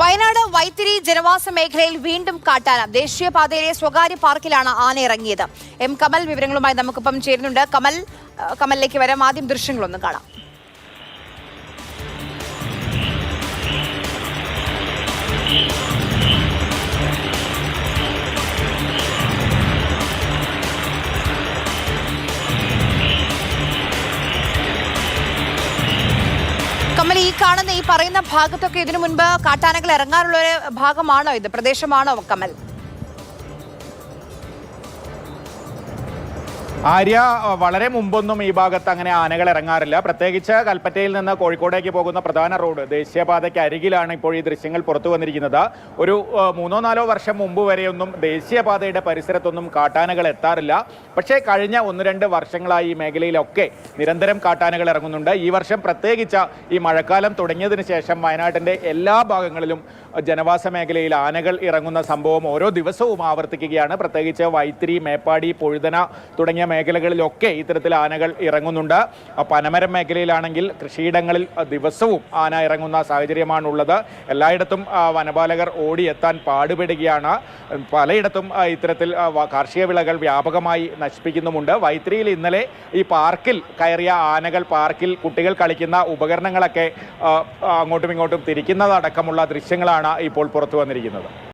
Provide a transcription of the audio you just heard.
വയനാട് വൈത്തിരി ജനവാസ മേഖലയിൽ വീണ്ടും കാട്ടാന. ദേശീയപാതയിലെ സ്വകാര്യ പാർക്കിലാണ് ആന ഇറങ്ങിയത്. എം കമൽ വിവരങ്ങളുമായി നമുക്കിപ്പം ചേരുന്നുണ്ട്. കമലിലേക്ക് വരാം. ആദ്യം ദൃശ്യങ്ങളൊന്ന് കാണാം. കമൽ, ഈ പറയുന്ന ഭാഗത്തൊക്കെ ഇതിനു മുൻപ് കാട്ടാനകൾ ഇറങ്ങാറുള്ള ഒരു ഭാഗമാണോ, ഇത് പ്രദേശമാണോ കമൽ? ആര്യ, വളരെ മുമ്പൊന്നും ഈ ഭാഗത്ത് അങ്ങനെ ആനകൾ ഇറങ്ങാറില്ല. പ്രത്യേകിച്ച് കൽപ്പറ്റയിൽ നിന്ന് കോഴിക്കോടേക്ക് പോകുന്ന പ്രധാന റോഡ് ദേശീയപാതയ്ക്ക് അരികിലാണ് ഇപ്പോൾ ഈ ദൃശ്യങ്ങൾ പുറത്തു വന്നിരിക്കുന്നത്. ഒരു 3-4 വർഷം മുമ്പ് വരെയൊന്നും ദേശീയപാതയുടെ പരിസരത്തൊന്നും കാട്ടാനകൾ എത്താറില്ല. പക്ഷേ കഴിഞ്ഞ 1-2 വർഷങ്ങളായി ഈ മേഖലയിലൊക്കെ നിരന്തരം കാട്ടാനകൾ ഇറങ്ങുന്നുണ്ട്. ഈ വർഷം പ്രത്യേകിച്ച് ഈ മഴക്കാലം തുടങ്ങിയതിന് ശേഷം വയനാട്ടിൻ്റെ എല്ലാ ഭാഗങ്ങളിലും ജനവാസ മേഖലയിൽ ആനകൾ ഇറങ്ങുന്ന സംഭവം ഓരോ ദിവസവും ആവർത്തിക്കുകയാണ്. പ്രത്യേകിച്ച് വൈത്തിരി, മേപ്പാടി, പൊഴുതന തുടങ്ങിയ മേഖലകളിലൊക്കെ ഇത്തരത്തിൽ ആനകൾ ഇറങ്ങുന്നുണ്ട്. പനമരം മേഖലയിലാണെങ്കിൽ കൃഷിയിടങ്ങളിൽ ദിവസവും ആന ഇറങ്ങുന്ന സാഹചര്യമാണുള്ളത്. എല്ലായിടത്തും വനപാലകർ ഓടിയെത്താൻ പാടുപെടുകയാണ്. പലയിടത്തും ഇത്തരത്തിൽ കാർഷിക വിളകൾ വ്യാപകമായി നശിപ്പിക്കുന്നുമുണ്ട്. വൈത്തിരിയിൽ ഇന്നലെ ഈ പാർക്കിൽ കയറിയ ആനകൾ പാർക്കിൽ കുട്ടികൾ കളിക്കുന്ന ഉപകരണങ്ങളൊക്കെ അങ്ങോട്ടും ഇങ്ങോട്ടും തിരിക്കുന്നതടക്കമുള്ള ദൃശ്യങ്ങളാണ് ഇപ്പോൾ പുറത്തു വന്നിരിക്കുന്നത്.